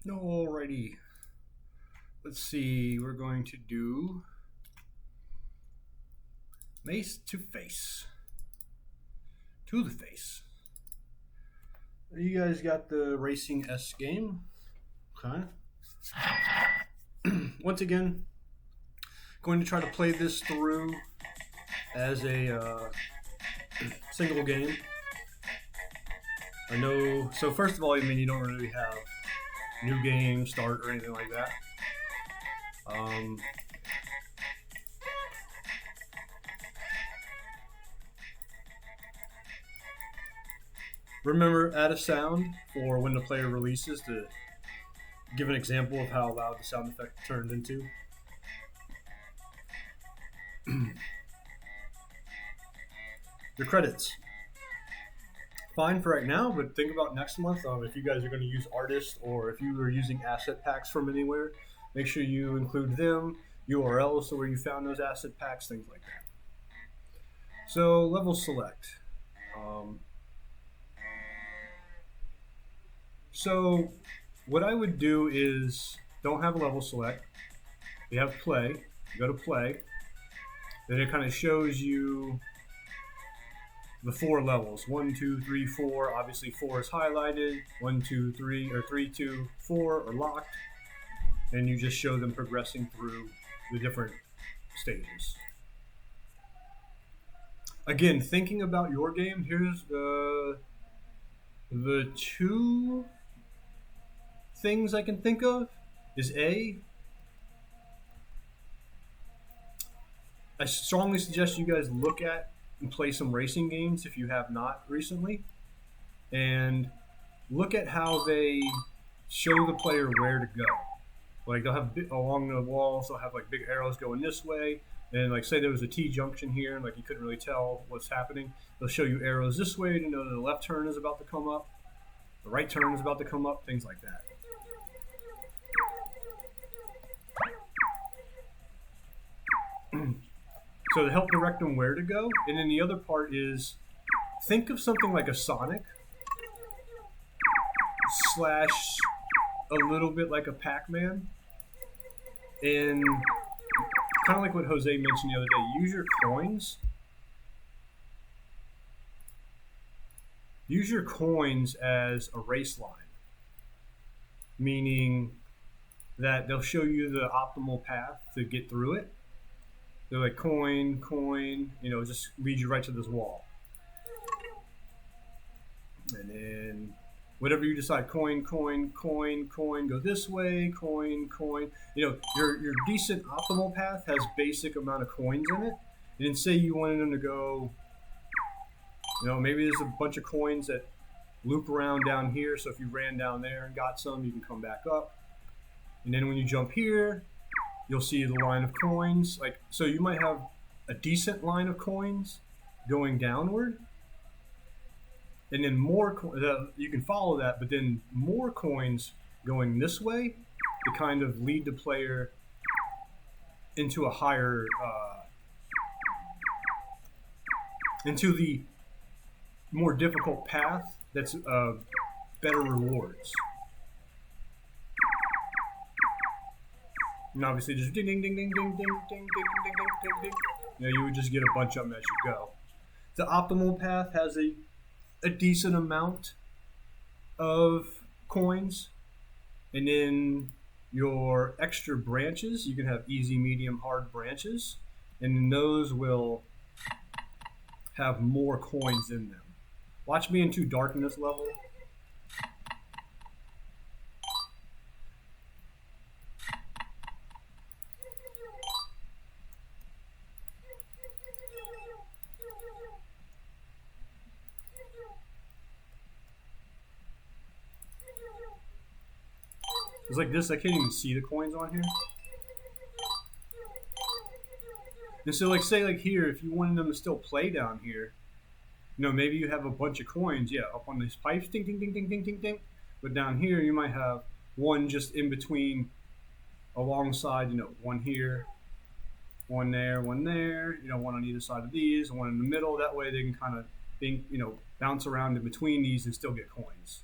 Alrighty, let's see. We're going to do Mace to face. To the face. You guys got the Racing S game. Okay. Once again, going to try to play this through as a single game. I know. So first of all, you don't really have new game start or anything like that. Remember, add a sound for when the player releases to give an example of how loud the sound effect turned into. Your credits. Fine for right now, but think about next month. If you guys are going to use artists or if you are using asset packs from anywhere, make sure you include them, URLs, so where you found those asset packs, things like that. So level select. So what I would do is don't have a level select. You have play. You go to play. Then it kind of shows you the 4 levels. 1, 2, 3, 4. Obviously 4 is highlighted. 1, 2, 3, or 3, 2, 4 are locked. And you just show them progressing through the different stages. Again, thinking about your game, here's the 2 things I can think of is I strongly suggest you guys look at and play some racing games if you have not recently, and look at how they show the player where to go. Like they'll have along the walls, they'll have like big arrows going this way, and like say there was a T junction here, and like you couldn't really tell what's happening. They'll show you arrows this way to know that the left turn is about to come up, the right turn is about to come up, things like that. So to help direct them where to go, and then the other part is think of something like a Sonic / a little bit like a Pac-Man, and kind of like what Jose mentioned the other day, use your coins. Use your coins as a race line, meaning that they'll show you the optimal path to get through it. They're like coin, just lead you right to this wall. And then whatever you decide, coin, go this way, coin. Your decent optimal path has basic amount of coins in it. And then say you wanted them to go, maybe there's a bunch of coins that loop around down here. So if you ran down there and got some, you can come back up. And then when you jump here, you'll see the line of coins. So you might have a decent line of coins going downward, and then you can follow that, but then more coins going this way to kind of lead the player into a higher, into the more difficult path that's better rewards. And obviously just ding, ding, ding, ding, ding, ding, ding, ding, ding, ding, ding, ding. You would just get a bunch of them as you go. The optimal path has a decent amount of coins. And then your extra branches, you can have easy, medium, hard branches. And those will have more coins in them. Watch me into darkness level. It's like this, I can't even see the coins on here. And so say here, if you wanted them to still play down here, maybe you have a bunch of coins, up on these pipes, ding, ding, ding, ding, ding, ding, ding. But down here, you might have one just in between, alongside, one here, one there, one on either side of these, and one in the middle. That way they can kind of bounce around in between these and still get coins.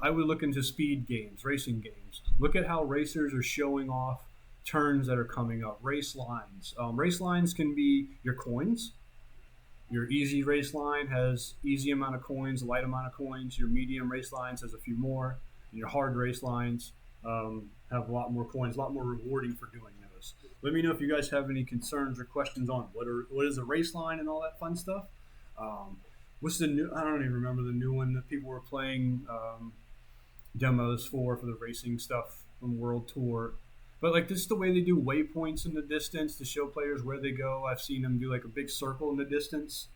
I would look into speed games, racing games. Look at how racers are showing off turns that are coming up, race lines. Race lines can be your coins. Your easy race line has easy amount of coins, light amount of coins. Your medium race lines has a few more. And your hard race lines have a lot more coins, a lot more rewarding for doing those. Let me know if you guys have any concerns or questions on what is a race line and all that fun stuff. Um, what's the new? I don't even remember the new one that people were playing demos for the racing stuff from World Tour. But like this is the way they do waypoints in the distance to show players where they go. I've seen them do like a big circle in the distance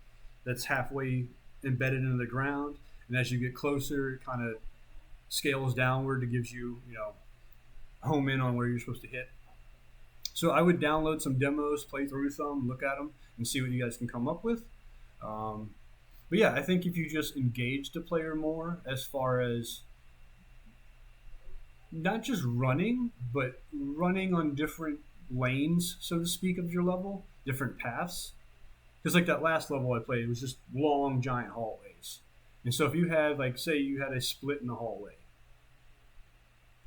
that's halfway embedded into the ground, and as you get closer, it kind of scales downward to gives you home in on where you're supposed to hit. So I would download some demos, play through some, look at them, and see what you guys can come up with. Um, but yeah, I think if you just engage the player more as far as not just running, but running on different lanes, so to speak, of your level, different paths. Because like that last level I played, it was just long, giant hallways. And so if you had, like, say you had a split in the hallway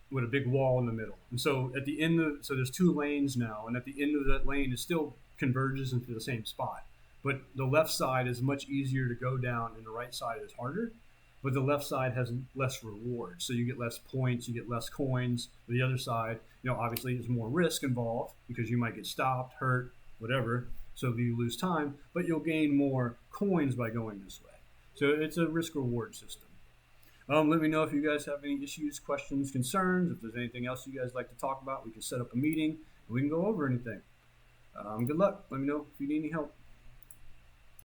with a big wall in the middle, and so at the end of, so there's two lanes now, and at the end of that lane it still converges into the same spot. But the left side is much easier to go down, and the right side is harder, but the left side has less reward, so you get less points, you get less coins. The other side, obviously there's more risk involved because you might get stopped, hurt, whatever. So you lose time, but you'll gain more coins by going this way. So it's a risk reward system. Let me know if you guys have any issues, questions, concerns. If there's anything else you guys like to talk about, we can set up a meeting and we can go over anything. Good luck. Let me know if you need any help.